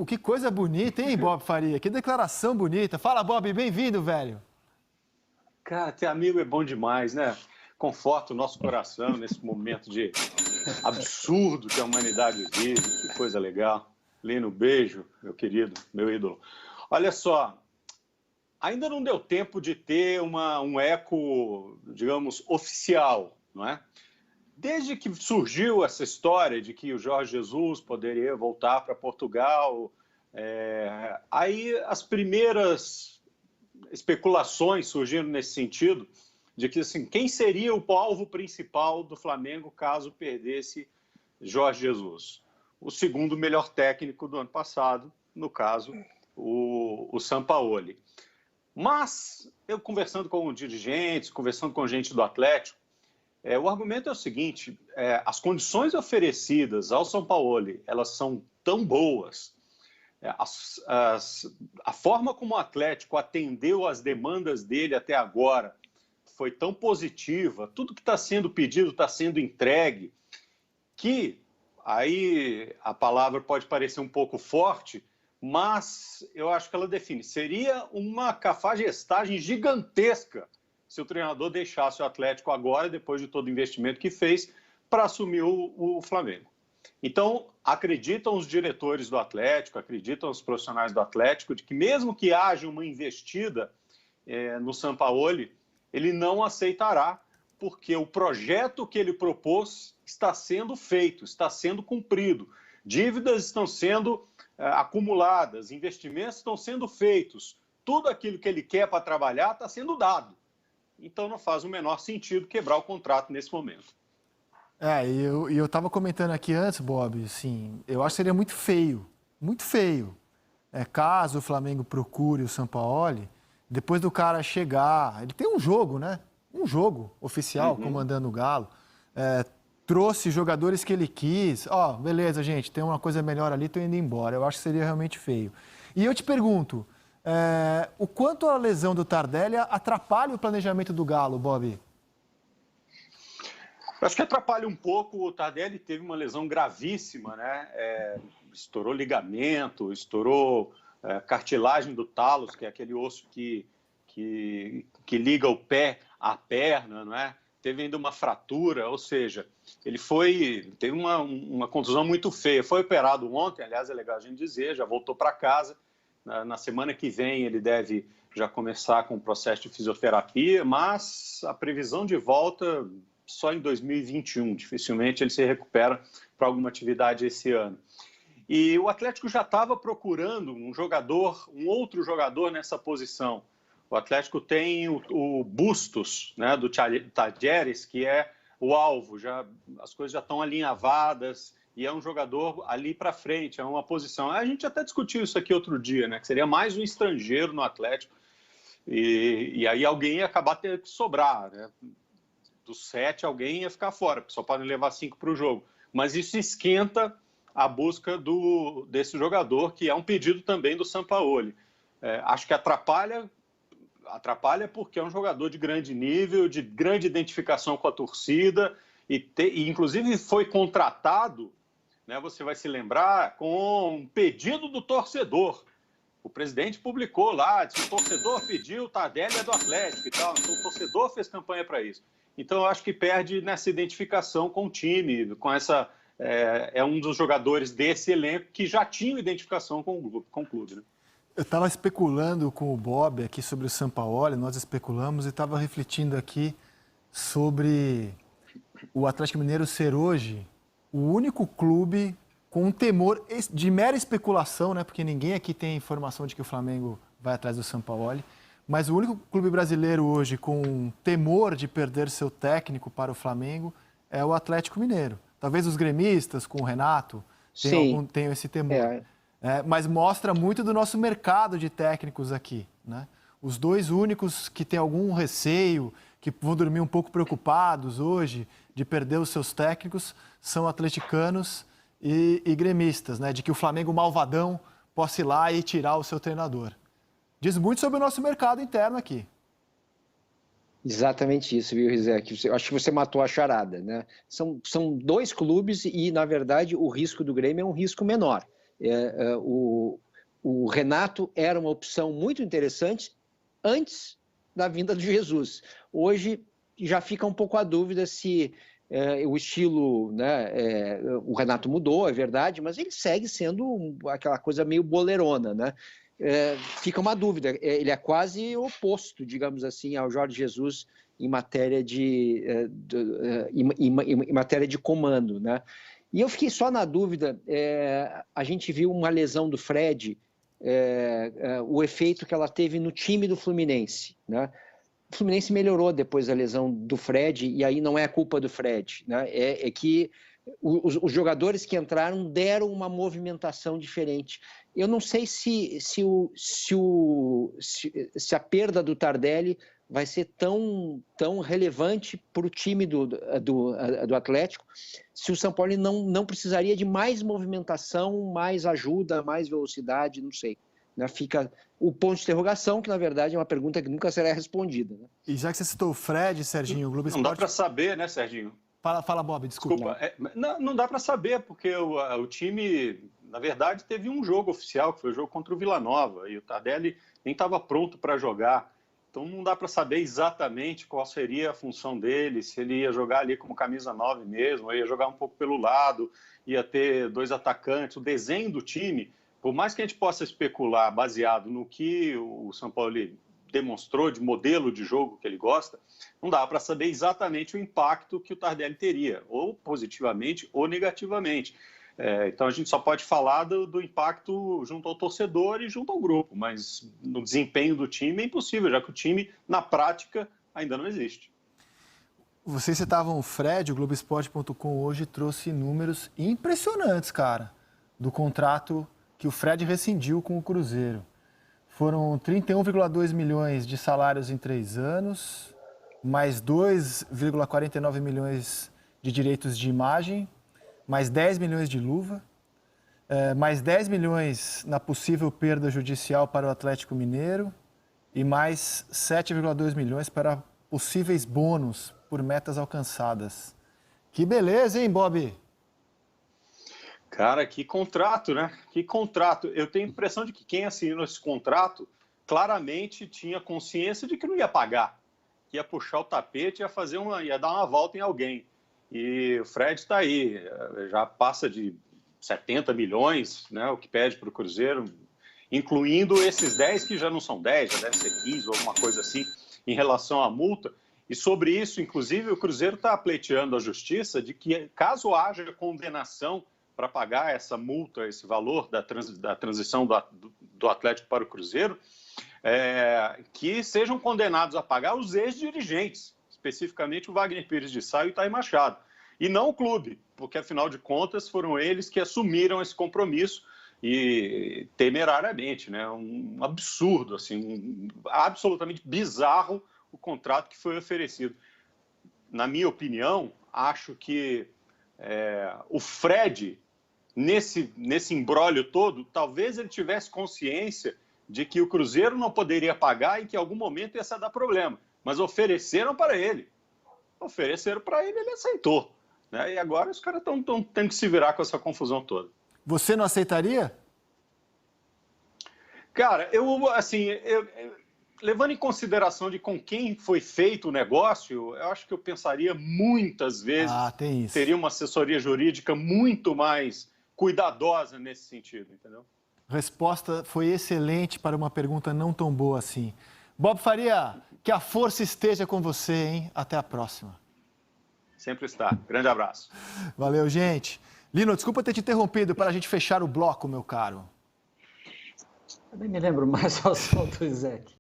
Que coisa bonita, hein, Bob Faria? Que declaração bonita. Fala, Bob, bem-vindo, velho. Cara, ter amigo é bom demais, né? Conforta o nosso coração nesse momento de absurdo que a humanidade vive. Que coisa legal. Lino, beijo, meu querido, meu ídolo. Olha só, ainda não deu tempo de ter um eco, digamos, oficial, não é? Desde que surgiu essa história de que o Jorge Jesus poderia voltar para Portugal, aí as primeiras especulações surgiram nesse sentido, de que assim, quem seria o alvo principal do Flamengo caso perdesse Jorge Jesus? O segundo melhor técnico do ano passado, no caso, o Sampaoli. Mas, eu conversando com dirigentes, conversando com gente do Atlético, o argumento é o seguinte, as condições oferecidas ao Sampaoli, elas são tão boas, a forma como o Atlético atendeu às demandas dele até agora foi tão positiva, tudo que está sendo pedido está sendo entregue, que aí a palavra pode parecer um pouco forte, mas eu acho que ela define. Seria uma cafajestagem gigantesca se o treinador deixasse o Atlético agora, depois de todo o investimento que fez, para assumir o Flamengo. Então, acreditam os diretores do Atlético, acreditam os profissionais do Atlético, de que mesmo que haja uma investida no Sampaoli, ele não aceitará, porque o projeto que ele propôs está sendo feito, está sendo cumprido. Dívidas estão sendo acumuladas, investimentos estão sendo feitos. Tudo aquilo que ele quer para trabalhar está sendo dado. Então, não faz o menor sentido quebrar o contrato nesse momento. E eu estava comentando aqui antes, Bob, assim, eu acho que seria muito feio, caso o Flamengo procure o Sampaoli, depois do cara chegar, ele tem um jogo, né? Um jogo oficial, comandando o Galo, trouxe jogadores que ele quis, beleza, gente, tem uma coisa melhor ali, tô indo embora. Eu acho que seria realmente feio. E eu te pergunto, o quanto a lesão do Tardelli atrapalha o planejamento do Galo, Bob? Eu acho que atrapalha um pouco. O Tardelli teve uma lesão gravíssima, né? Estourou ligamento, estourou cartilagem do talos, que é aquele osso que liga o pé à perna, não é? Teve ainda uma fratura, ou seja, ele teve uma contusão muito feia. Foi operado ontem, aliás, é legal a gente dizer, já voltou para casa. Na semana que vem ele deve já começar com o processo de fisioterapia, mas a previsão de volta só em 2021. Dificilmente ele se recupera para alguma atividade esse ano. E o Atlético já estava procurando um outro jogador nessa posição. O Atlético tem o Bustos, né, do Tadieres, que é o alvo. As coisas já estão alinhavadas e é um jogador ali para frente, é uma posição. A gente até discutiu isso aqui outro dia, né, que seria mais um estrangeiro no Atlético. E aí alguém ia acabar tendo que sobrar, né? Dos 7, alguém ia ficar fora, porque só podem levar 5 para o jogo. Mas isso esquenta a busca desse jogador, que é um pedido também do Sampaoli. Acho que atrapalha porque é um jogador de grande nível, de grande identificação com a torcida, e inclusive foi contratado, né, você vai se lembrar, com um pedido do torcedor. O presidente publicou lá, disse que o torcedor pediu, o Tardelli é do Atlético e tal, então o torcedor fez campanha para isso. Então, eu acho que perde nessa identificação com o time, com essa... É um dos jogadores desse elenco que já tinha identificação com o clube, né? Eu estava especulando com o Bob aqui sobre o Sampaoli, nós especulamos e estava refletindo aqui sobre o Atlético Mineiro ser hoje o único clube com um temor de mera especulação, né? Porque ninguém aqui tem informação de que o Flamengo vai atrás do Sampaoli, mas o único clube brasileiro hoje com temor de perder seu técnico para o Flamengo é o Atlético Mineiro. Talvez os gremistas, com o Renato, tenham esse temor. Mas mostra muito do nosso mercado de técnicos aqui, né? Os dois únicos que têm algum receio, que vão dormir um pouco preocupados hoje de perder os seus técnicos, são atleticanos e gremistas, né? De que o Flamengo malvadão possa ir lá e tirar o seu treinador. Diz muito sobre o nosso mercado interno aqui. Exatamente isso, viu, Rizek? Eu acho que você matou a charada, né? São dois clubes e, na verdade, o risco do Grêmio é um risco menor. O Renato era uma opção muito interessante antes da vinda de Jesus. Hoje já fica um pouco a dúvida se o estilo, né, o Renato mudou, é verdade, mas ele segue sendo aquela coisa meio boleirona, né? Fica uma dúvida, ele é quase oposto, digamos assim, ao Jorge Jesus em matéria em matéria de comando, né? E eu fiquei só na dúvida, a gente viu uma lesão do Fred, o efeito que ela teve no time do Fluminense, né? O Fluminense melhorou depois da lesão do Fred, e aí não é culpa do Fred, né? É que os jogadores que entraram deram uma movimentação diferente. Eu não sei se a perda do Tardelli vai ser tão relevante para o time do Atlético, se o São Paulo não precisaria de mais movimentação, mais ajuda, mais velocidade, não sei. Né? Fica o ponto de interrogação, que na verdade é uma pergunta que nunca será respondida. Né? E já que você citou o Fred, Serginho, o Globo Esporte... Não dá para saber, né, Serginho? Fala, Bob, desculpa. Não dá para saber, porque o time, na verdade, teve um jogo oficial, que foi o jogo contra o Vila Nova, e o Tardelli nem estava pronto para jogar. Então não dá para saber exatamente qual seria a função dele, se ele ia jogar ali como camisa 9 mesmo, ou ia jogar um pouco pelo lado, ia ter 2 atacantes. O desenho do time, por mais que a gente possa especular baseado no que o São Paulo demonstrou de modelo de jogo que ele gosta, não dá para saber exatamente o impacto que o Tardelli teria, ou positivamente ou negativamente. Então a gente só pode falar do impacto junto ao torcedor e junto ao grupo, mas no desempenho do time é impossível, já que o time, na prática, ainda não existe. Vocês citavam o Fred, o Globoesporte.com hoje trouxe números impressionantes, cara, do contrato que o Fred rescindiu com o Cruzeiro. Foram 31,2 milhões de salários em 3 anos, mais 2,49 milhões de direitos de imagem, mais 10 milhões de luva, mais 10 milhões na possível perda judicial para o Atlético Mineiro e mais 7,2 milhões para possíveis bônus por metas alcançadas. Que beleza, hein, Bob? Cara, que contrato, né? Que contrato. Eu tenho a impressão de que quem assinou esse contrato claramente tinha consciência de que não ia pagar, que ia puxar o tapete, ia dar uma volta em alguém. E o Fred está aí, já passa de 70 milhões, né, o que pede para o Cruzeiro, incluindo esses 10 que já não são 10, já deve ser 15 ou alguma coisa assim, em relação à multa. E sobre isso, inclusive, o Cruzeiro está pleiteando a justiça de que, caso haja condenação para pagar essa multa, esse valor da transição do Atlético para o Cruzeiro, que sejam condenados a pagar os ex-dirigentes, especificamente o Wagner Pires de Sá e o Itair Machado, e não o clube, porque, afinal de contas, foram eles que assumiram esse compromisso e temerariamente, né? Um absurdo, assim, absolutamente bizarro o contrato que foi oferecido. Na minha opinião, acho que o Fred, nesse imbróglio todo, talvez ele tivesse consciência de que o Cruzeiro não poderia pagar e que em algum momento ia dar problema. Mas ofereceram para ele. Ofereceram para ele, ele aceitou. Né? E agora os caras estão tendo que se virar com essa confusão toda. Você não aceitaria? Cara, levando em consideração de com quem foi feito o negócio, eu acho que eu pensaria muitas vezes, teria uma assessoria jurídica muito mais cuidadosa nesse sentido, entendeu? Resposta foi excelente para uma pergunta não tão boa assim. Bob Faria, que a força esteja com você, hein? Até a próxima. Sempre está. Grande abraço. Valeu, gente. Lino, desculpa ter te interrompido para a gente fechar o bloco, meu caro. Eu nem me lembro mais o assunto, Isaac.